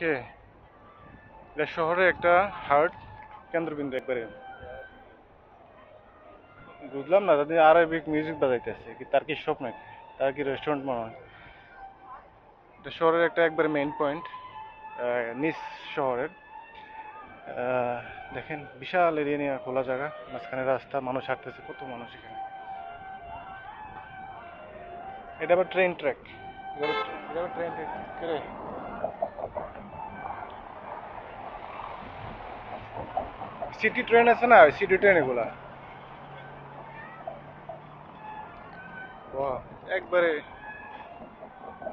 কে এটা শহরে একটা হার্ট কেন্দ্রবিন্দু একবারে। বুঝলাম না, তাদের আরবিক মিউজিক বাজাইতেছে কি, তার কি শপ নাকি, তার কি রেস্টুরেন্ট মনে হয়। এটা শহরের একটা একবারে মেইন পয়েন্ট, নিস শহরের। আহ, দেখেন বিশাল এরিয়া নিয়ে খোলা জায়গা, মাঝখানে রাস্তা, মানুষ হাঁটতেছে, কত মানুষ এখানে। এটা আবার ট্রেন ট্র্যাক, এটা আবার ট্রেন ট্র্যাক। সিটি ট্রেন আছে না, সিটি ট্রেন এগুলা। বাহ, একবারে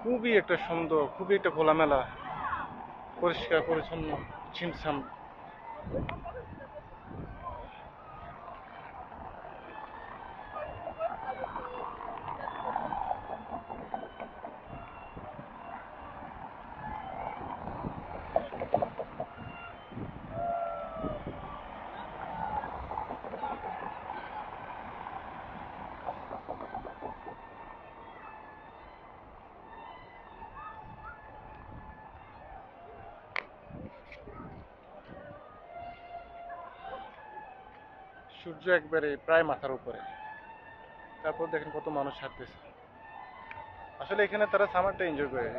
খুবই একটা সুন্দর, খুবই একটা খোলামেলা, পরিষ্কার পরিচ্ছন্ন, ছিমছাম। সূর্য একবারে প্রায় মাথার উপরে, তারপর দেখেন কত মানুষ হাঁটতেছে। আসলে এখানে তারা সামারটা এনজয় করে,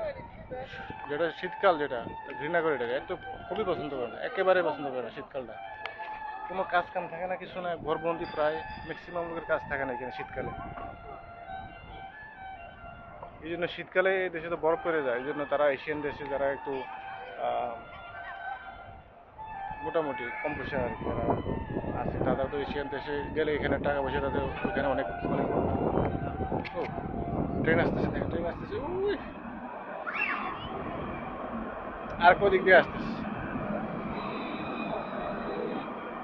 যেটা শীতকাল, যেটা ঘৃণা করে, এটা একটু খুবই পছন্দ করে না, একেবারে পছন্দ করে না শীতকালটা। কোনো কাজ কাম থাকে না, কিছু না, ঘরবন্দি প্রায় ম্যাক্সিমাম লোকের কাজ থাকে না এখানে শীতকালে। এই জন্য শীতকালে এই দেশে তো বরফ পড়ে যায়, এই জন্য তারা এশিয়ান দেশে যারা একটু আহ, মোটামুটি কম পয়সা আর কি যারা আছে, তারা তো এশিয়ান দেশে গেলে এখানে টাকা পয়সা তাদের ওইখানে অনেক অনেক। ও, ট্রেন আসতেছে, দেখেন ট্রেন আসতেছে, উই, আর কোই দিক দিয়ে আসতেছে।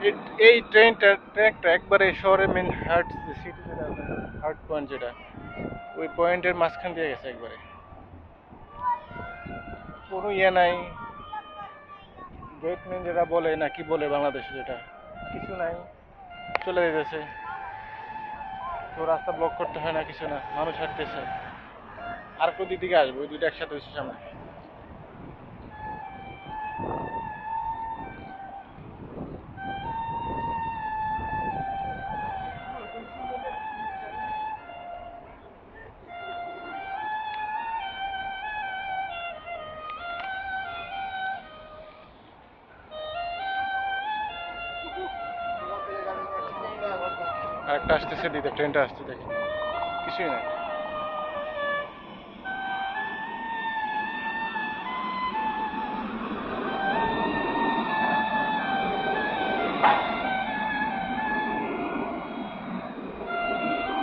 এই এই ট্রেনটা একবারে শহরের মেন হার্ট সিটি, যেটা হার্ট পয়েন্ট, যেটা ওই পয়েন্টের মাঝখান দিয়ে গেছে একবারে। কোনো ইয়ে নাই, গেটম্যান যেটা বলে না কি বলে বাংলাদেশে, যেটা কিছু নাই, চলে যেতেছে। তো রাস্তা ব্লক করতে হয় না, কিছু না, মানুষ হাঁটতেছে। আর কোন দিক থেকে আসবে, ওই দুইটা একসাথে হচ্ছে সামনে। আর একটা আসতেছে, দিতে ট্রেনটা আসছে, দেখি কিছুই নাই।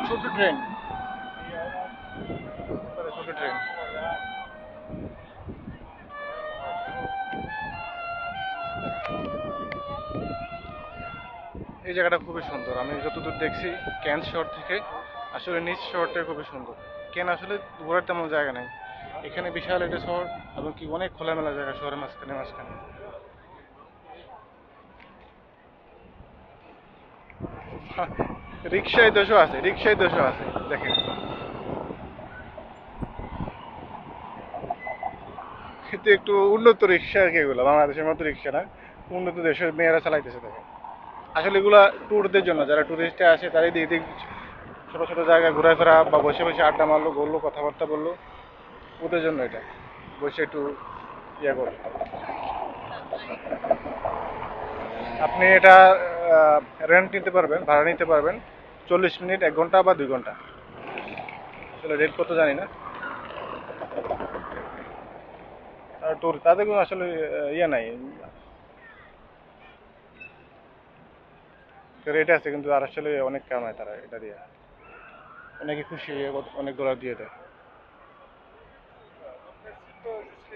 ছোট ট্রেন, ছোট ট্রেন। এই জায়গাটা খুবই সুন্দর, আমি যতদূর দেখছি ক্যান শহর থেকে, আসলে নিচ শহরটা খুবই সুন্দর। কেন আসলে ঘোরার তেমন জায়গা নেই, এখানে বিশাল একটা শহর, এবং কি অনেক খোলামেলা জায়গা শহরের মাঝখানে মাঝখানে। রিক্সায় দোষও আছে, রিক্সায় দোষও আছে, দেখেন। কিন্তু একটু উন্নত রিক্সা আর কি, এগুলো বাংলাদেশের মতো রিক্সা না, উন্নত দেশের মেয়েরা চালাইতেছে, দেখেন। আসলে এগুলা ট্যুরদের জন্য, যারা ট্যুরিস্টে আসে তারাই দিক দিক ছোট ছোট জায়গায় ঘোরাফেরা বা বসে বসে আড্ডা মারলো, বললো, কথাবার্তা বললো, ওদের জন্য এটা, বসে একটু ইয়ে করে। আপনি এটা রেন্ট নিতে পারবেন, ভাড়া নিতে পারবেন, 40 মিনিট, 1 ঘন্টা বা 2 ঘন্টা। আসলে রেট কত জানি না। আর ট্যুর তাদের কোনো আসলে ইয়ে নাই, রেট আছে কিন্তু, আর আসলে অনেক কামায় তারা এটা দিয়ে, অনেকে খুশি হয়ে অনেক ডলার দিয়ে দেয়।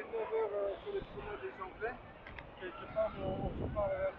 Jusqu'à 9 heures sur les chronos des Anglais. Quelque part, on se parle à la